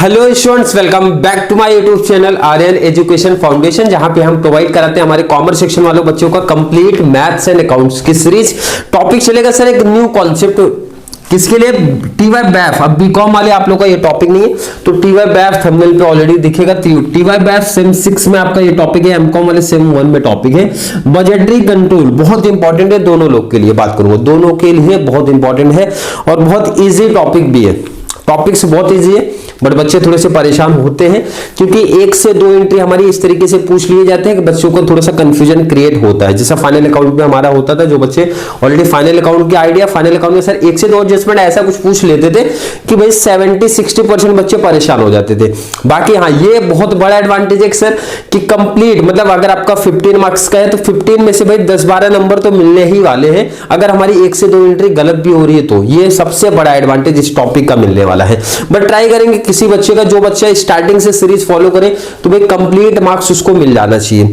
Hello students, welcome back to my YouTube channel Aryan education foundation, जहां पे हम provide कराते हैं हमारे कॉमर्स सेक्शन वालों बच्चों का कंप्लीट मैथ्स एंड अकाउंट्स की सीरीज। टॉपिक चलेगा सर एक न्यू कॉन्सेप्ट किसके लिए, टीवाई बैफ। अब बीकॉम वाले आप लोग का ये टॉपिक नहीं है, तो टीवाई बैफ थंबनेल पे ऑलरेडी दिखेगा। टीवाई बैफ सेम 6 में आपका ये टॉपिक है, एमकॉम वाले सेम 1 में टॉपिक है। बजटरी कंट्रोल बहुत इंपॉर्टेंट है, दोनों लोग के लिए बात करूंगा, दोनों के लिए बहुत इंपॉर्टेंट है और बहुत इजी टॉपिक भी है। टॉपिक्स बहुत इजी है बट बच्चे थोड़े से परेशान होते हैं क्योंकि 1 से 2 एंट्री हमारी इस तरीके से पूछ लिए जाते हैं कि बच्चों को थोड़ा सा कंफ्यूजन क्रिएट होता है। जैसा फाइनल अकाउंट में हमारा होता था, जो बच्चे ऑलरेडी फाइनल अकाउंट की आइडिया, फाइनल अकाउंट में सर 1 से 2 एडजस्टमेंट ऐसा कुछ पूछ लेते थे कि भाई 70-60% बच्चे परेशान हो जाते थे। बाकी हाँ, ये बहुत बड़ा एडवांटेज है सर कि कंप्लीट, मतलब अगर आपका 15 मार्क्स का है तो 15 में से भाई 10-12 नंबर तो मिलने ही वाले हैं। अगर हमारी 1 से 2 एंट्री गलत भी हो रही है तो ये सबसे बड़ा एडवांटेज इस टॉपिक का मिलने वाला है। बट ट्राई करेंगे किसी बच्चे का, जो बच्चा स्टार्टिंग से सीरीज फॉलो करे तो भाई कंप्लीट मार्क्स उसको मिल जाना चाहिए।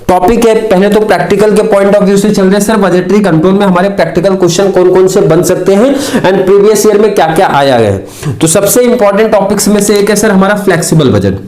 टॉपिक है पहले तो प्रैक्टिकल के पॉइंट ऑफ व्यू से चल रहे हैं सर। बजटरी कंट्रोल में हमारे प्रैक्टिकल क्वेश्चन कौन कौन से बन सकते हैं एंड प्रीवियस ईयर में क्या क्या आया है। तो सबसे इंपॉर्टेंट टॉपिक्स में से एक है सर हमारा फ्लेक्सिबल बजट।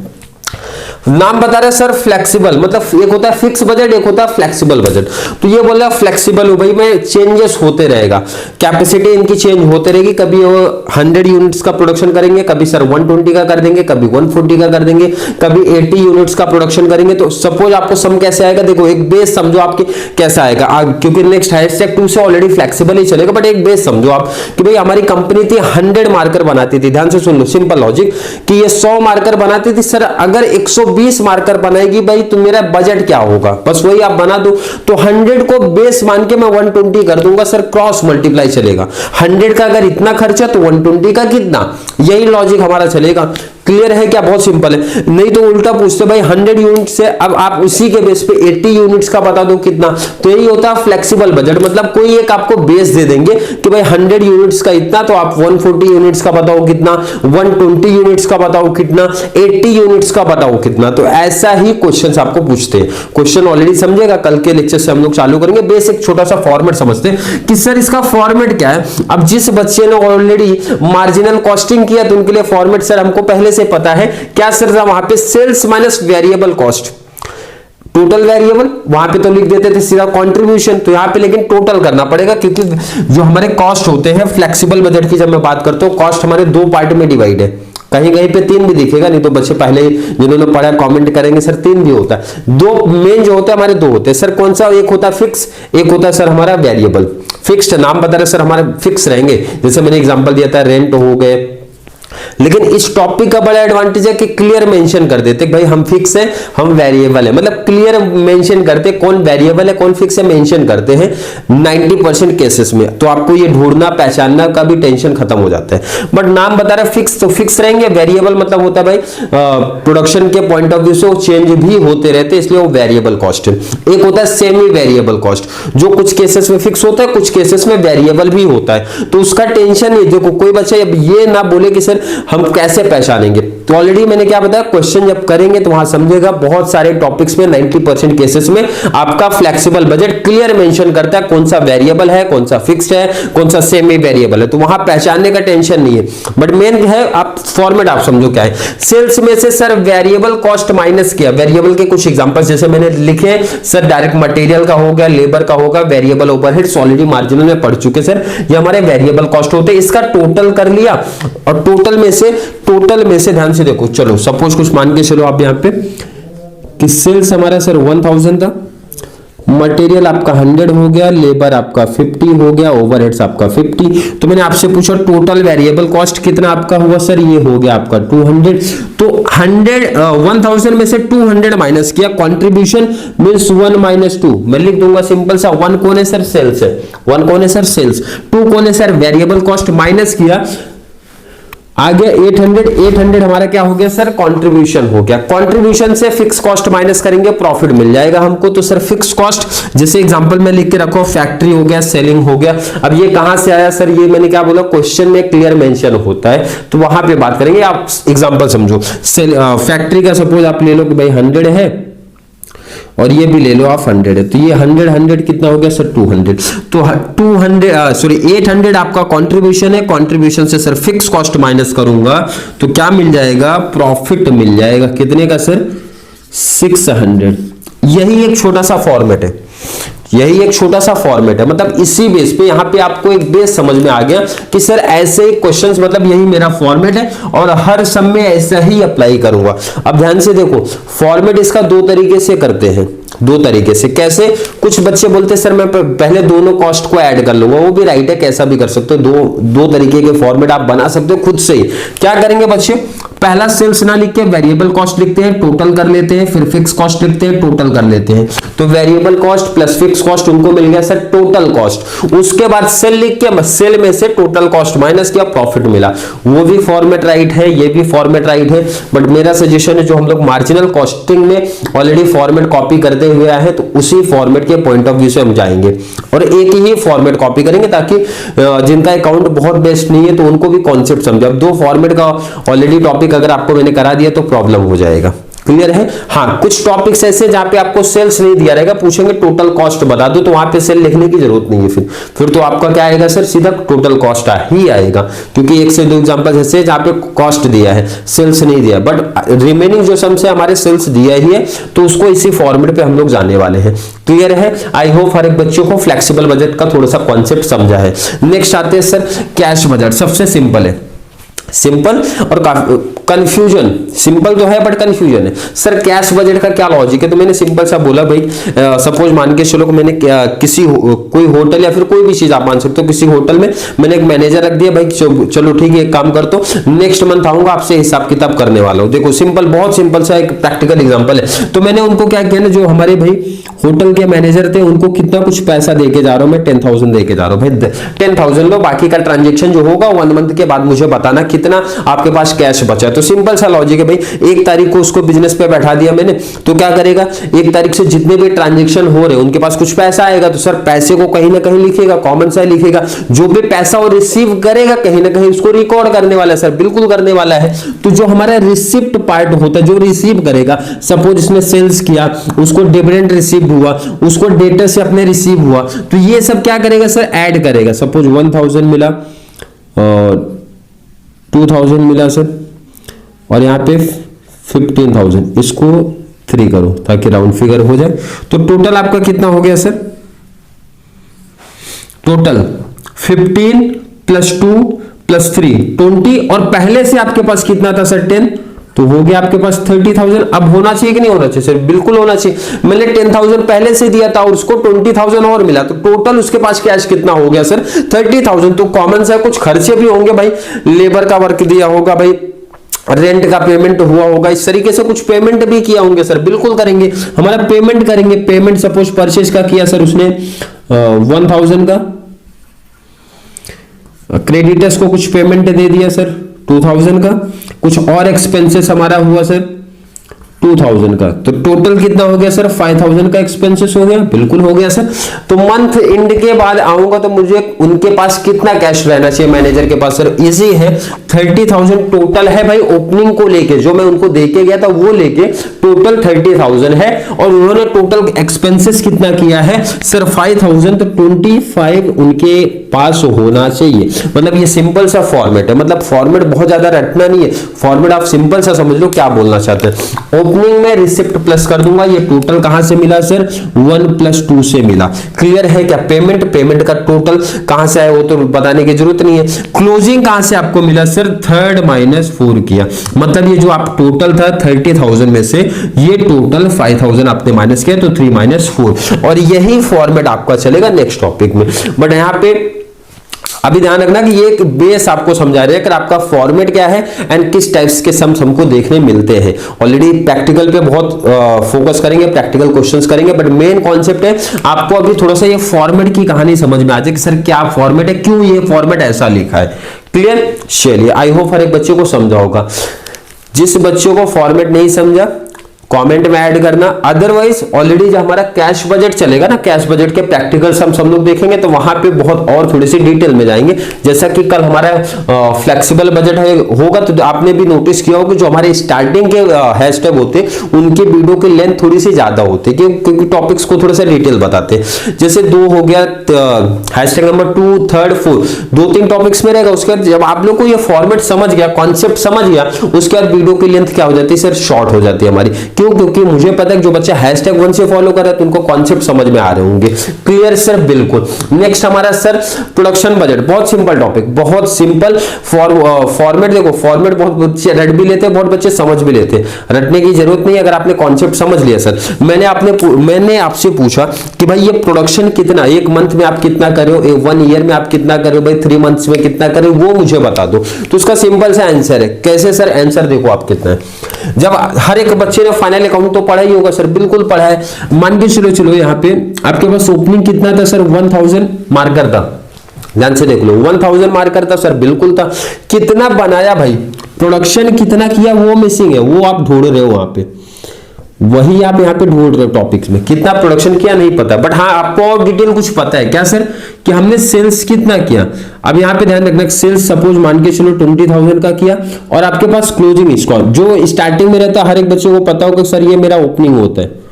नाम बता रहे सर फ्लेक्सिबल, मतलब एक होता है फिक्स बजट, एक होता है फ्लेक्सिबल बजट। तो ये बोल रहा फ्लेक्सिबल हो भाई में चेंजेस होते रहेगा, कैपेसिटी इनकी चेंज होते रहेगी। कभी वो 100 यूनिट्स का प्रोडक्शन करेंगे, कभी सर 120 का कर देंगे, कभी 140 का कर देंगे, कभी 80 यूनिट्स का प्रोडक्शन करेंगे। तो सपोज आपको सम कैसे आएगा, देखो एक बेस समझो आपके कैसा आएगा, क्योंकि नेक्स्ट हैशटैग 2 से ऑलरेडी फ्लेक्सिबल ही चलेगा, बट एक बेस समझो आप कि भाई हमारी कंपनी थी 100 मार्कर बनाती थी। ध्यान से सुन लो, सिंपल लॉजिक कि ये 100 मार्कर बनाती थी सर, अगर 120 मार्कर बनाएगी भाई तो मेरा बजट क्या होगा, बस वही आप बना दो। तो 100 को बेस मान के मैं 120 कर दूंगा सर, क्रॉस मल्टीप्लाई चलेगा। 100 का अगर इतना खर्चा तो 120 का कितना, यही लॉजिक हमारा चलेगा। क्लियर है क्या? बहुत सिंपल है। नहीं तो उल्टा पूछते भाई 100 यूनिट से अब आप उसी के बेस पे 80 यूनिट्स का बता दो कितना, तो यही होता है फ्लेक्सिबल बजट। मतलब कोई एक आपको बेस दे देंगे कि भाई 100 यूनिट्स का इतना, तो आप 140 यूनिट्स का बताओ कितना, 120 यूनिट्स का बताओ कितना, 80 यूनिट्स का बताओ कितना। तो ऐसा ही क्वेश्चन आपको पूछते हैं। क्वेश्चन ऑलरेडी समझेगा, कल के लेक्चर से हम लोग चालू करेंगे। बेस एक छोटा सा फॉर्मेट समझते हैं कि सर इसका फॉर्मेट क्या है। अब जिस बच्चे ने ऑलरेडी मार्जिनल कॉस्टिंग किया तो उनके लिए फॉर्मेट सर हमको पहले से पता है क्या सर, वहां पे sales minus variable cost, total variable वहां पे तो लिख देते थे सीधा कंट्रीब्यूशन, तो यहां पे लेकिन टोटल करना पड़ेगा क्योंकि जो हमारे कॉस्ट होते हैं फ्लेक्सिबल बजट की, जब मैं बात करता हूं कॉस्ट हमारे 2 पार्ट में डिवाइड है। कहीं कहीं पे 3 भी दिखेगा, नहीं तो बच्चे पहले जिन्होंने पढ़ा कमेंट करेंगे सर 3 भी होता है। 2 मेन जो होते हैं हमारे 2 होते हैं सर। कौन सा? एक होता है फिक्स, एक होता है सर हमारा वेरिएबल। फिक्स्ड नाम बता रहे सर हमारे फिक्स रहेंगे, जैसे मैंने एग्जांपल दिया था रेंट हो गए। लेकिन इस टॉपिक का बड़ा एडवांटेज है कि क्लियर मेंशन कर देते भाई हम फिक्स है, हम वेरिएबल है, मतलब क्लियर मेंशन करते कौन वेरिएबल है कौन फिक्स है, मेंशन करते हैं 90% केसेस में। तो आपको ये ढूंढना पहचानना का भी टेंशन खत्म हो जाता है। बट नाम बता रहे फिक्स, तो फिक्स रहेंगे। वेरिएबल मतलब होता है भाई प्रोडक्शन के पॉइंट ऑफ व्यू से वो चेंज भी होते रहते हैं, इसलिए वो वेरिएबल कॉस्ट है। एक होता है सेमी वेरिएबल कॉस्ट, जो कुछ केसेस में फिक्स होता है, कुछ केसेस में वेरिएबल भी होता है। तो उसका टेंशन नहीं। देखो कोई बच्चा अब ये ना बोले कि सर हम कैसे पहचानेंगे, तो ऑलरेडी मैंने क्या बताया, क्वेश्चन जब करेंगे तो वहां समझेगा बहुत सारे टॉपिक्स में 90% केसेस में आपका फ्लेक्सिबल बजट क्लियर मेंशन करता है कौन सा वेरिएबल है, कौन सा फिक्स्ड है, कौन सा सेमी वेरिएबल है। तो वहां पहचानने का टेंशन नहीं है। बट मेन है आप फॉर्मेट आप समझो क्या है। सेल्स में से सर वेरिएबल कॉस्ट माइनस किया, वेरिएबल के कुछ एग्जांपल्स जैसे मैंने लिखे सर, डायरेक्ट मटेरियल का हो गया, लेबर का होगा, वेरिएबल ओवरहेड्स ऑलरेडी मार्जिनल में पढ़ चुके सर, ये हमारे वेरिएबल कॉस्ट होते हैं। इसका टोटल कर लिया और टोटल में से ध्यान से देखो, चलो सपोज कुछ मान के चलो आप यहां पे कि सेल्स हमारा सर 1000 था, मटेरियल आपका 100 हो गया, लेबर आपका 50 हो गया, ओवरहेड्स आपका 50। तो मैंने आपसे पूछा टोटल वेरिएबल कॉस्ट कितना आपका हुआ सर, ये हो गया आपका 200। तो 1000 में से 200 माइनस किया, कंट्रीब्यूशन मींस 1 - 2। मैं लिख दूंगा सिंपल सा, 1 कौन है सर, सेल्स है, 1 कौन है सर, सेल्स, 2 कौन है सर, वेरिएबल कॉस्ट, माइनस किया आगे 800 हमारा क्या हो गया सर, कंट्रीब्यूशन हो गया। कंट्रीब्यूशन से फिक्स कॉस्ट माइनस करेंगे, प्रॉफिट मिल जाएगा हमको। तो सर फिक्स कॉस्ट जैसे एग्जांपल में लिख के रखो, फैक्ट्री हो गया, सेलिंग हो गया। अब ये कहां से आया सर, ये मैंने क्या बोला, क्वेश्चन में क्लियर मेंशन होता है, तो वहां पे बात करेंगे। आप एग्जांपल समझो, फैक्ट्री का सपोज आप ले लो कि भाई 100 है और ये भी ले लो आप 100 है, तो ये 100 कितना हो गया सर 200। तो 800 आपका कंट्रीब्यूशन है, कंट्रीब्यूशन से सर फिक्स कॉस्ट माइनस करूंगा तो क्या मिल जाएगा, प्रॉफिट मिल जाएगा। कितने का सर 600। यही एक छोटा सा फॉर्मेट है, यही एक छोटा सा फॉर्मेट है। मतलब इसी बेस पे यहाँ पे आपको एक बेस समझ में आ गया कि सर ऐसे ही क्वेश्चंस, मतलब यही मेरा फॉर्मेट है और हर सम में ऐसा ही अप्लाई करूंगा। अब ध्यान से देखो, फॉर्मेट इसका दो तरीके से करते हैं, दो तरीके से। कैसे, कुछ बच्चे बोलते हैं सर मैं पहले दोनों कॉस्ट को ऐड कर लूंगा, वो भी राइट है, कैसा भी कर सकते हो। दो तरीके के फॉर्मेट आप बना सकते हो खुद से ही। क्या करेंगे बच्चे, पहला सेल्स ना लिख के वेरिएबल कॉस्ट लिखते हैं, टोटल कर लेते हैं, फिर फिक्स कॉस्ट लिखते हैं, टोटल कर लेते हैं। तो variable cost plus fix cost उनको मिल गया सर टोटल कॉस्ट। उसके बाद सेल लिख के सेल में से टोटल कॉस्ट माइनस किया, प्रॉफिट मिला। वो भी फॉर्मेट राइट है, ये भी फॉर्मेट राइट है। बट मेरा सजेशन है जो हम लोग मार्जिनल कॉस्टिंग में ऑलरेडी फॉर्मेट कॉपी करते हुए आए हैं, तो उसी फॉर्मेट के पॉइंट ऑफ व्यू से हम जाएंगे और एक ही फॉर्मेट कॉपी करेंगे, ताकि जिनका अकाउंट बहुत बेस्ट नहीं है तो उनको भी कॉन्सेप्ट समझे। अब दो फॉर्मेट का ऑलरेडी टॉपिक अगर आपको मैंने करा दिया तो प्रॉब्लम हो जाएगा। क्लियर है। हाँ, कुछ टॉपिक्स ऐसे जहां पे आपको सेल्स नहीं दिया रहेगा, पूछेंगे टोटल कॉस्ट बता दो, तो वहां पे सेल लिखने की जरूरत नहीं है। फिर तो आपका क्या आएगा सर, सीधा टोटल कॉस्ट ही आएगा, क्योंकि एक से दो एग्जांपल ऐसे जहां पे कॉस्ट दिया है, सेल्स नहीं दिया। बट रिमेनिंग जो सम से हमारे सेल्स दिया ही है, तो उसको इसी फॉर्मेट पे हम लोग जाने वाले हैं। क्लियर है। आई होप हर एक बच्चों को फ्लेक्सिबल बजट का थोड़ा सा कॉन्सेप्ट समझा है। नेक्स्ट आते हैं सर कैश बजट। सबसे सिंपल है, सिंपल और कंफ्यूजन, सिंपल तो है बट कंफ्यूजन है। सर कैश बजट का क्या लॉजिक है, तो मैंने सिंपल सा बोला भाई, सपोज मान के चलो मैंने किसी कोई होटल या फिर कोई भी चीज आप मान सकते हो, किसी होटल में मैंने एक मैनेजर रख दिया, भाई चलो ठीक है एक काम कर, तो नेक्स्ट मंथ आऊंगा आपसे हिसाब किताब करने वाला हूं। देखो सिंपल, बहुत सिंपल सा एक प्रैक्टिकल एग्जांपल है। तो मैंने उनको क्या किया ना, जो हमारे भाई होटल के मैनेजर थे उनको कितना कुछ पैसा देके जा रहा हूं मैं, 10,000 देके जा रहा हूं भाई, 10,000 लो, बाकी का ट्रांजेक्शन जो होगा 1 मंथ के बाद मुझे बताना कितना आपके पास कैश बचा। तो सिंपल सा लॉजिक है भाई, 1 तारीख को उसको बिजनेस पे बैठा दिया मैंने, तो क्या करेगा 1 तारीख से जितने भी ट्रांजेक्शन हो रहे हैं उनके पास कुछ पैसा आएगा, तो सर पैसे को कहीं ना कहीं लिखेगा, कॉमन सा लिखेगा। जो भी पैसा वो रिसीव करेगा कहीं ना कहीं उसको रिकॉर्ड करने वाला है, सर बिल्कुल करने वाला है। तो जो हमारा रिसिप्ट पार्ट होता है, जो रिसीव करेगा, सपोज इसने सेल्स किया, उसको डिविडेंड रिसीव हुआ, उसको डेटर से अपने रिसीव हुआ, तो ये सब क्या करेगा सर, ऐड करेगा। सपोज 1,000 मिला और 2,000 मिला सर, और यहाँ पे 15,000, इसको 3 करो ताकि राउंड फिगर हो जाए। तो टोटल आपका कितना हो गया सर, टोटल 15 प्लस 2 प्लस 3 20, और पहले से आपके पास कितना था सर 10, तो हो गया आपके पास 30,000। अब होना चाहिए कि नहीं होना चाहिए सर, बिल्कुल होना चाहिए। मैंने 10,000 पहले से दिया था और उसको 20,000 और मिला, तो टोटल उसके पास कैश कितना हो गया सर 30,000। तो कॉमन सा कुछ खर्चे भी होंगे भाई, लेबर का वर्क दिया होगा भाई, रेंट का पेमेंट हुआ होगा, इस तरीके से कुछ पेमेंट भी किया होंगे सर, बिल्कुल करेंगे, हमारा पेमेंट करेंगे। पेमेंट सपोज परचेज का किया सर उसने 1,000 का, क्रेडिटर्स को कुछ पेमेंट दे दिया सर 2,000 का, कुछ और एक्सपेंसेस हमारा हुआ सर 2,000 का, तो टोटल कितना हो गया सर 5,000 का एक्सपेंसेस हो गया, बिल्कुल हो गया सर। तो मंथ एंड के बाद आऊंगा तो मुझे उनके पास कितना कैश रहना चाहिए मैनेजर के पास सर, इजी है, 30,000 टोटल है भाई, ओपनिंग को लेके जो मैं उनको देके गया था वो लेके टोटल 30,000 है, और उन्होंने टोटल एक्सपेंसेस कितना किया है सर 5,000, तो 25 उनके पास होना चाहिए। मतलब ये सिंपल सा फॉर्मेट है, मतलब फॉर्मेट बहुत ज्यादा रटना नहीं है, फॉर्मेट आप सिंपल सा समझ लो क्या बोलना चाहते हैं। ओपनिंग में रिसिप्ट प्लस कर दूंगा, ये टोटल कहां से मिला सर 1 + 2 से मिला। क्लियर है क्या। पेमेंट का टोटल कहां से आया वो तो बताने की जरूरत नहीं है। क्लोजिंग कहां से आपको मिला सर 3rd - 4 किया, मतलब ये जो आप टोटल था 30,000 में से ये टोटल 5,000 आपने माइनस किया, तो 3 - 4, और यही फॉर्मेट आपका चलेगा नेक्स्ट टॉपिक में। बट यहां पे अभी ध्यान रखना कि ये एक बेस आपको समझा रहे हैं कि आपका फॉर्मेट क्या है एंड किस टाइप्स के सम्स हमको देखने मिलते हैं। ऑलरेडी प्रैक्टिकल पे बहुत फोकस करेंगे, प्रैक्टिकल क्वेश्चंस करेंगे, बट मेन कॉन्सेप्ट है आपको अभी थोड़ा सा ये फॉर्मेट की कहानी समझ में आ जाए कि सर क्या फॉर्मेट है, क्यों ये फॉर्मेट ऐसा लिखा है। क्लियर। चलिए, आई होप हर एक बच्चे को समझा होगा। जिस बच्चों को फॉर्मेट नहीं समझा कमेंट में ऐड करना। अदरवाइज ऑलरेडी जो हमारा कैश बजट चलेगा ना, कैश बजट के प्रैक्टिकल्स हम सब लोग देखेंगे तो वहां पे बहुत और थोड़ी सी डिटेल में जाएंगे। जैसा कि कल हमारा फ्लेक्सिबल बजट होगा तो आपने भी नोटिस किया होगा जो हमारे स्टार्टिंग के हैशटैग होते उनके वीडियो की लेंथ थोड़ी सी ज्यादा होती है क्योंकि टॉपिक्स को थोड़ा सा डिटेल बताते। जैसे 2 हो गया, हैशटैग नंबर 2, 3, 4 2-3 टॉपिक्स में रहेगा। उसके बाद जब आप लोग को ये फॉर्मेट समझ गया, कॉन्सेप्ट समझ गया, उसके बाद वीडियो की लेंथ क्या हो जाती है सर, शॉर्ट हो जाती है हमारी। क्यों? क्योंकि मुझे पता है जो बच्चे हैशटैग 1 से फॉलो कर रहे हैं तो उनको कॉन्सेप्ट समझ में आ रहे होंगे। Clear sir? बिल्कुल। नेक्स्ट हमारा सर प्रोडक्शन बजट, बहुत सिंपल टॉपिक, बहुत सिंपल फॉर्मेट। देखो फॉर्मेट बहुत बच्चे रट भी लेते हैं, बहुत बच्चे समझ भी लेते हैं, रटने की जरूरत नहीं अगर आपने कॉन्सेप्ट समझ लिया। सर मैंने आपसे पूछा कि भाई ये प्रोडक्शन कितना, 1 मंथ में आप कितना कर रहे हो, 1 ईयर में आप कितना कर रहे हो, भाई 3 मंथ्स में कितना कर रहे हो, वो मुझे बता दो। तो उसका सिंपल सा आंसर है। कैसे सर? आंसर देखो आप कितना है। जब हर एक बच्चे ने फाइनल अकाउंट तो पढ़ा ही होगा सर, बिल्कुल पढ़ा है। मान के चलो यहाँ पे आपके पास ओपनिंग कितना था सर, 1000 मार्कर था। ध्यान से देख लो, 1000 मार्कर था सर, बिल्कुल था। कितना बनाया भाई, प्रोडक्शन कितना किया वो मिसिंग है, वो आप ढूंढ रहे हो वहां पे, वही आप यहाँ पे ढूंढ रहे हो टॉपिक्स में। कितना प्रोडक्शन किया नहीं पता, बट हाँ आपको और डिटेल कुछ पता है क्या सर, कि हमने सेल्स कितना किया। अब यहाँ पे ध्यान रखना, सेल्स सपोज मान के चलो 20,000 का किया और आपके पास क्लोजिंग स्टॉक जो स्टार्टिंग में रहता है, हर एक बच्चे को पता होगा सर ये मेरा ओपनिंग होता है।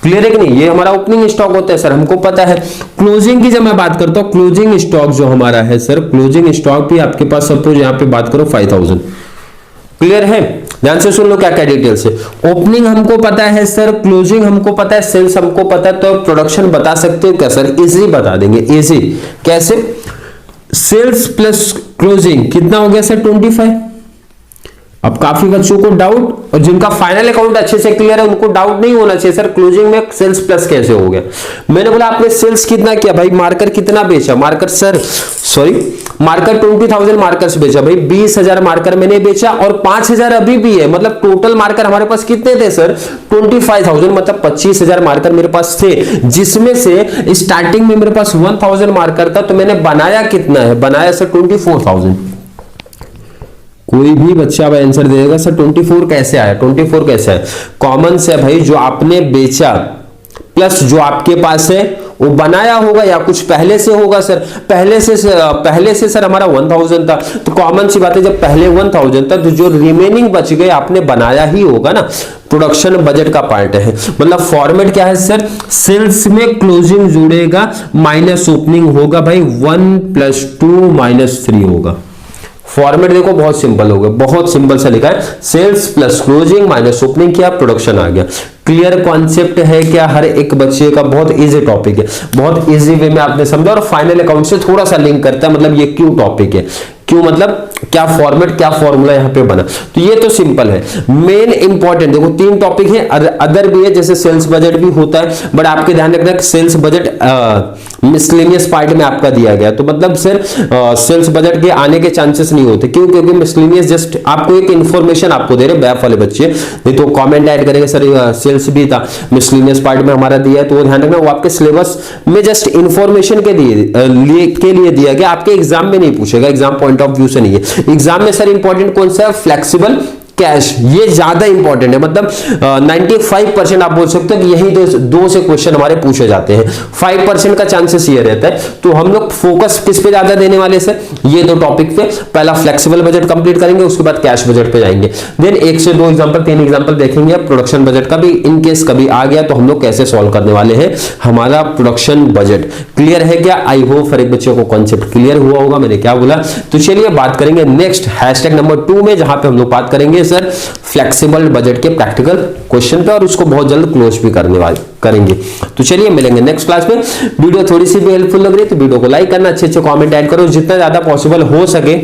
क्लियर है कि नहीं? ये हमारा ओपनिंग स्टॉक होता है सर, हमको पता है। क्लोजिंग की जब मैं बात करता हूं, क्लोजिंग स्टॉक जो हमारा है सर, क्लोजिंग स्टॉक भी आपके पास सपोज यहाँ पे बात करो 5000। क्लियर है? ध्यान से सुन लो क्या क्या डिटेल्स है। ओपनिंग हमको पता है सर, क्लोजिंग हमको पता है, सेल्स हमको पता है, तो प्रोडक्शन बता सकते हो क्या सर? इजी बता देंगे, इजी। कैसे? सेल्स प्लस क्लोजिंग कितना हो गया सर? 25। अब काफी बच्चों को डाउट, और जिनका फाइनल अकाउंट अच्छे से क्लियर है उनको डाउट नहीं होना चाहिए सर क्लोजिंग में सेल्स प्लस कैसे हो गया। मैंने बोला आपने सेल्स कितना किया भाई, मार्कर कितना बेचा, marker sir sorry marker 20,000 markers बेचा भाई, 20,000 मार्कर मैंने बेचा और 5,000 अभी भी है। मतलब टोटल मार्कर हमारे पास कितने थे सर? 25,000, मतलब 25,000 मार्कर मेरे पास थे, जिसमें से स्टार्टिंग में मेरे पास 1,000 मार्कर था, तो मैंने बनाया कितना है? बनाया सर 24,000। कोई भी बच्चा अब आंसर देगा सर 24 कैसे आया, 24 कैसे आया? कॉमन से भाई, जो आपने बेचा प्लस जो आपके पास है वो बनाया होगा या कुछ पहले से होगा सर। पहले से सर हमारा 1000 था, तो कॉमन सी बात है जब पहले 1000 था तो जो रिमेनिंग बच गए आपने बनाया ही होगा ना। प्रोडक्शन बजट का पार्ट है, मतलब फॉर्मेट क्या है सर, सेल्स में क्लोजिंग जुड़ेगा माइनस ओपनिंग होगा भाई, 1 + 2 - 3 होगा। फॉर्मेट देखो बहुत सिंपल हो गया, बहुत सिंपल सा लिखा है, sales plus closing minus opening किया, प्रोडक्शन आ गया। क्लियर कॉन्सेप्ट है क्या? हर एक बच्चे का बहुत इजी टॉपिक है, बहुत इजी वे में आपने समझा और फाइनल अकाउंट से थोड़ा सा लिंक करता है। मतलब ये क्यों टॉपिक है, क्यों मतलब क्या फॉर्मेट, क्या फॉर्मूला यहाँ पे बना, तो ये तो सिंपल है। मेन इंपॉर्टेंट देखो 3 टॉपिक है, अदर भी है, जैसे सेल्स बजट भी होता है, बट आपके ध्यान रखना सेल्स बजट मिसलेनियस पार्ट में आपका दिया गया, तो मतलब सर सेल्स बजट के आने के चांसेस नहीं होते। क्यों? क्योंकि मिसलेनियस जस्ट आपको एक इंफॉर्मेशन आपको दे रहे बैफ वाले बच्चे, नहीं तो कमेंट ऐड करेंगे सर सेल्स भी था मिसलेनियस पार्ट में हमारा दिया है, तो वो ध्यान रखना वो आपके सिलेबस में जस्ट इंफॉर्मेशन के लिए दिया गया, आपके एग्जाम में नहीं पूछेगा, एग्जाम पॉइंट ऑफ व्यू से नहीं है। एग्जाम में सर इंपॉर्टेंट कौन सा है? फ्लेक्सिबल कैश, ये ज्यादा इंपॉर्टेंट है। मतलब 95% आप बोल सकते हो कि यही 2 से क्वेश्चन हमारे पूछे जाते हैं, 5% का चांसेस ये रहता है। तो हम लोग फोकस किस पे ज्यादा देने वाले सर? ये 2 टॉपिक पे। पहला फ्लेक्सिबल बजट कंप्लीट करेंगे, उसके बाद कैश बजट पे जाएंगे, देन 1 से 2 एग्जांपल 3 एग्जांपल देखेंगे। प्रोडक्शन बजट का भी इन केस कभी आ गया तो हम लोग कैसे सॉल्व करने वाले हैं हमारा प्रोडक्शन बजट। क्लियर है क्या? आई होप हर एक बच्चे को कॉन्सेप्ट क्लियर हुआ होगा मैंने क्या बोला। तो चलिए बात करेंगे नेक्स्ट हैशटैग नंबर 2 में, जहां पे हम लोग बात करेंगे सर फ्लेक्सिबल बजट के प्रैक्टिकल क्वेश्चन पे, और उसको बहुत जल्द क्लोज भी करेंगे। तो चलिए मिलेंगे नेक्स्ट क्लास में। वीडियो थोड़ी सी भी हेल्पफुल लग रही है तो वीडियो को लाइक करना, अच्छे कमेंट ऐड करो, जितना ज्यादा पॉसिबल हो सके।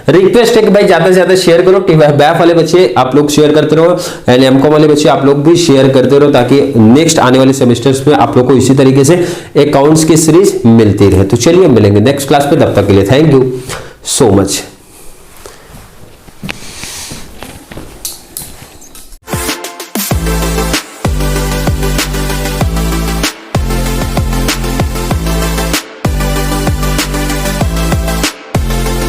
रिक्वेस्ट है कि भाई ज्यादा से ज्यादा शेयर करो, बैफ वाले बच्चे आप लोग शेयर करते रहो, एंड एमकॉम वाले बच्चे आप लोग भी शेयर करते रहो, ताकि नेक्स्ट आने वाले सेमेस्टर्स में आप लोग को इसी तरीके से अकाउंट्स की सीरीज मिलती रहे। तो चलिए मिलेंगे नेक्स्ट क्लास पे, तब तक के लिए थैंक यू सो मच।